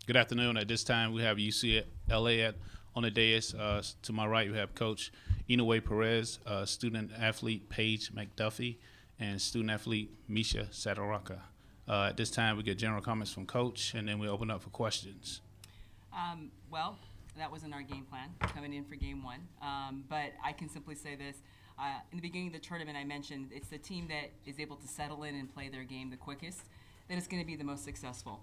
Good afternoon. At this time, we have UCLA on the dais. To my right, we have Coach Inoue Perez, student athlete Paige McDuffie, and student athlete Misha Sadaraka. At this time, we get general comments from Coach, and then we open up for questions. Well, that wasn't our game plan coming in for game one, but I can simply say this. In the beginning of the tournament, I mentioned it's the team that is able to settle in and play their game the quickest that is going to be the most successful.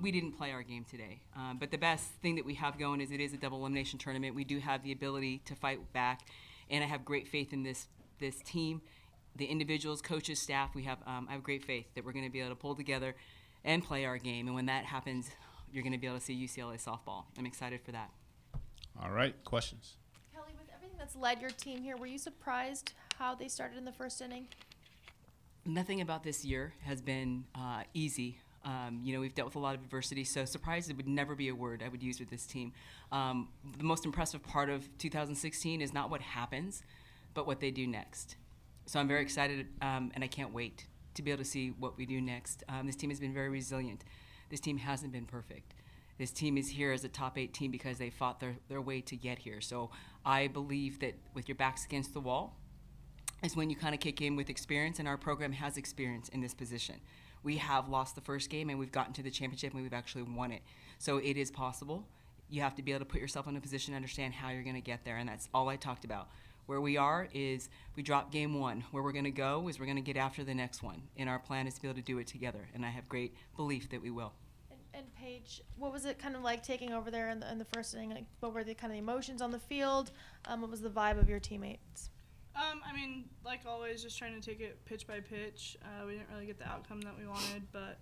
We didn't play our game today, but the best thing that we have going is it is a double elimination tournament. We do have the ability to fight back, and I have great faith in this team, the individuals, coaches, staff. I have great faith that we're going to be able to pull together and play our game, and when that happens, you're going to be able to see UCLA softball. I'm excited for that. All right, questions? Kelly, with everything that's led your team here, were you surprised how they started in the first inning? Nothing about this year has been easy. We've dealt with a lot of adversity, so surprised would never be a word I would use with this team. The most impressive part of 2016 is not what happens, but what they do next. So I'm very excited, and I can't wait to be able to see what we do next. This team has been very resilient. This team hasn't been perfect. This team is here as a top 8 team because they fought their way to get here. So I believe that with your backs against the wall is when you kind of kick in with experience, and our program has experience in this position. We have lost the first game, and we've gotten to the championship, and we've actually won it. So it is possible. You have to be able to put yourself in a position to understand how you're going to get there, and that's all I talked about. Where we are is we dropped game one. Where we're going to go is we're going to get after the next one, and our plan is to be able to do it together, and I have great belief that we will. And Paige, what was it kind of like taking over there in the first inning? Like, what were the kind of emotions on the field? What was the vibe of your teammates? Like always, just trying to take it pitch by pitch. We didn't really get the outcome that we wanted, but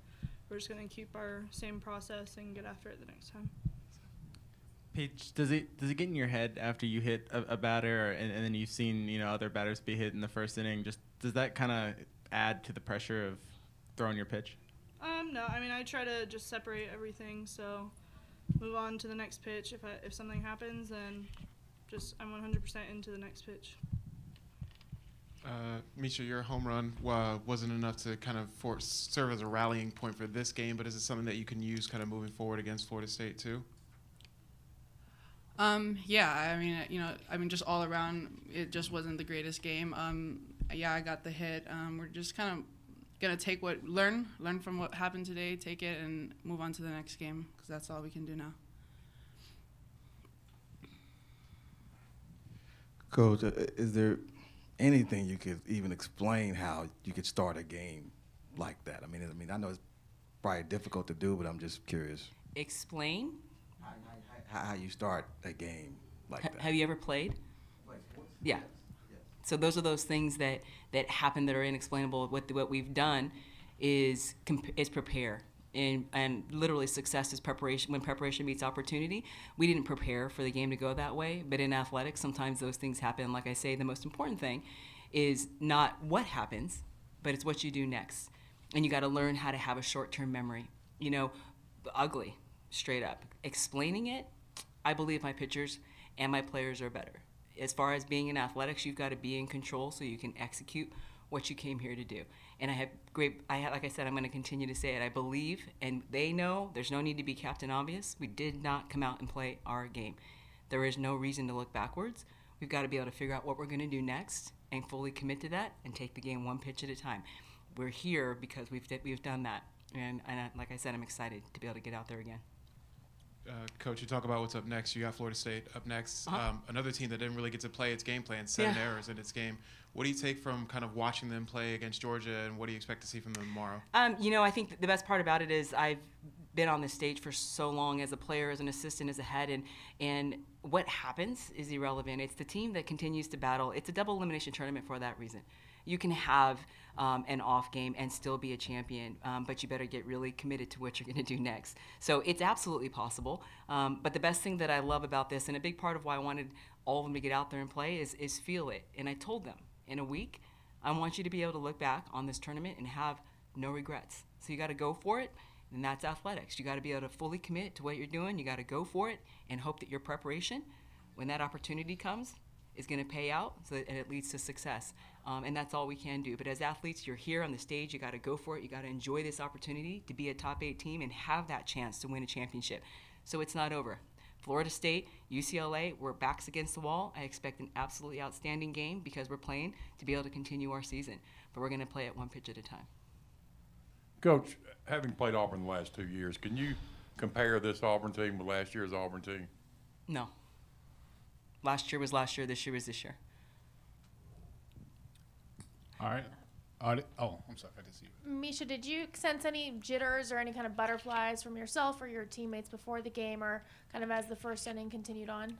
we're just going to keep our same process and get after it the next time. Paige, does it get in your head after you hit a batter and then you've seen other batters be hit in the first inning? Just does that kind of add to the pressure of throwing your pitch? No. I try to just separate everything, so move on to the next pitch. If something happens, then I'm 100% into the next pitch. Misha, your home run wasn't enough to kind of serve as a rallying point for this game, but is it something that you can use kind of moving forward against Florida State too? Just all around, it just wasn't the greatest game. I got the hit. We're just kind of gonna learn from what happened today, take it, and move on to the next game because that's all we can do now. Coach, is there anything you could even explain how you could start a game like that? I know it's probably difficult to do, but I'm just curious. Explain? How you start a game like that. Have you ever played? Yeah. Yes. So those are those things that happen that are inexplainable. What we've done is prepare. And literally success is preparation. When preparation meets opportunity, we didn't prepare for the game to go that way, but in athletics, sometimes those things happen. Like I say, the most important thing is not what happens, but it's what you do next. And you got to learn how to have a short-term memory. Ugly, straight up. Explaining it, I believe my pitchers and my players are better. As far as being in athletics, you've got to be in control so you can execute what you came here to do. And like I said, I'm going to continue to say it. I believe, and they know, there's no need to be Captain Obvious. We did not come out and play our game. There is no reason to look backwards. We've got to be able to figure out what we're going to do next and fully commit to that and take the game one pitch at a time. We're here because we've done that. And like I said, I'm excited to be able to get out there again. Coach, you talk about what's up next. You got Florida State up next. Uh-huh. Another team that didn't really get to play its game plan, 7 errors in its game. What do you take from kind of watching them play against Georgia, and what do you expect to see from them tomorrow? I think the best part about it is I've been on this stage for so long as a player, as an assistant, as a head, and what happens is irrelevant. It's the team that continues to battle. It's a double elimination tournament for that reason. You can have an off game and still be a champion, but you better get really committed to what you're going to do next. So it's absolutely possible. But the best thing that I love about this, and a big part of why I wanted all of them to get out there and play, is feel it. And I told them, in a week, I want you to be able to look back on this tournament and have no regrets. So you got to go for it, and that's athletics. You got to be able to fully commit to what you're doing. You got to go for it and hope that your preparation, when that opportunity comes, is going to pay out and it leads to success. And that's all we can do. But as athletes, you're here on the stage. You got to go for it. You got to enjoy this opportunity to be a top 8 team and have that chance to win a championship. So it's not over. Florida State, UCLA, we're backs against the wall. I expect an absolutely outstanding game because we're playing to be able to continue our season. But we're going to play it one pitch at a time. Coach, having played Auburn the last 2 years, can you compare this Auburn team with last year's Auburn team? No. Last year was last year. This year was this year. All right. Oh, I'm sorry. I didn't see you. Misha, did you sense any jitters or any kind of butterflies from yourself or your teammates before the game or kind of as the first inning continued on?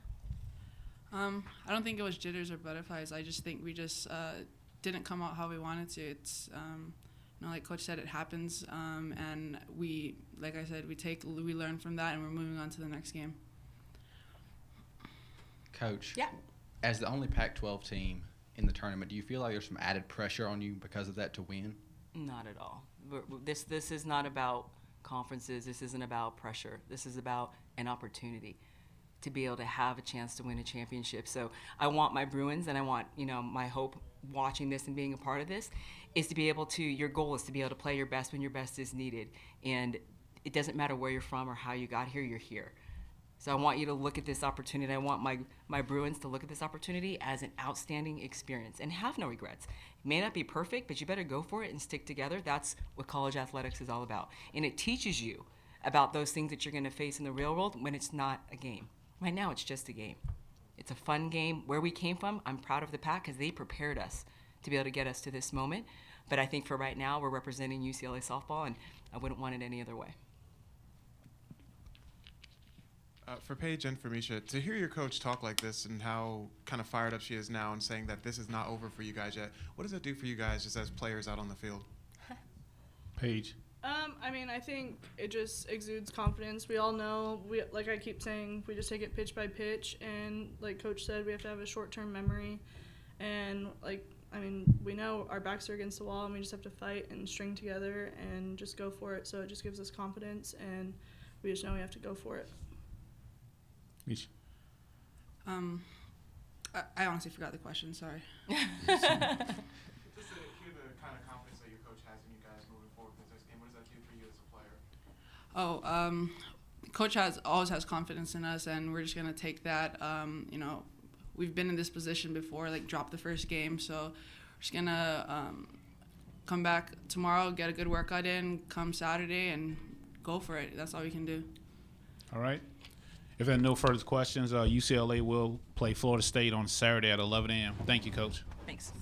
I don't think it was jitters or butterflies. I just think we just didn't come out how we wanted to. It's, like Coach said, it happens. And we, like I said, we learn from that and we're moving on to the next game. Coach, Yeah. as the only Pac-12 team in the tournament, do you feel like there's some added pressure on you because of that to win? Not at all. This is not about conferences. This isn't about pressure. This is about an opportunity to be able to have a chance to win a championship. So I want my Bruins, and I want, my hope watching this and being a part of this is to be able to, your goal is to be able to play your best when your best is needed. And it doesn't matter where you're from or how you got here, you're here. So I want you to look at this opportunity. I want my Bruins to look at this opportunity as an outstanding experience and have no regrets. It may not be perfect, but you better go for it and stick together. That's what college athletics is all about. And it teaches you about those things that you're going to face in the real world when it's not a game. Right now, it's just a game. It's a fun game. Where we came from, I'm proud of the Pack because they prepared us to be able to get us to this moment. But I think for right now, we're representing UCLA softball, and I wouldn't want it any other way. For Paige and for Misha, to hear your coach talk like this and how kind of fired up she is now and saying that this is not over for you guys yet, what does that do for you guys just as players out on the field? Paige. I think it just exudes confidence. We all know, like I keep saying, we just take it pitch by pitch, and like Coach said, we have to have a short-term memory, and we know our backs are against the wall, and we just have to fight and string together and just go for it. So it just gives us confidence, and we just know we have to go for it. Misha. I honestly forgot the question. Sorry. Just to hear the kind of confidence that your coach has in you guys moving forward with this game, what does that do for you as a player? Coach always has confidence in us, and we're just gonna take that. We've been in this position before, like drop the first game, so we're just gonna come back tomorrow, get a good workout in, come Saturday, and go for it. That's all we can do. All right. If there are no further questions, UCLA will play Florida State on Saturday at 11 a.m. Thank you, Coach. Thanks.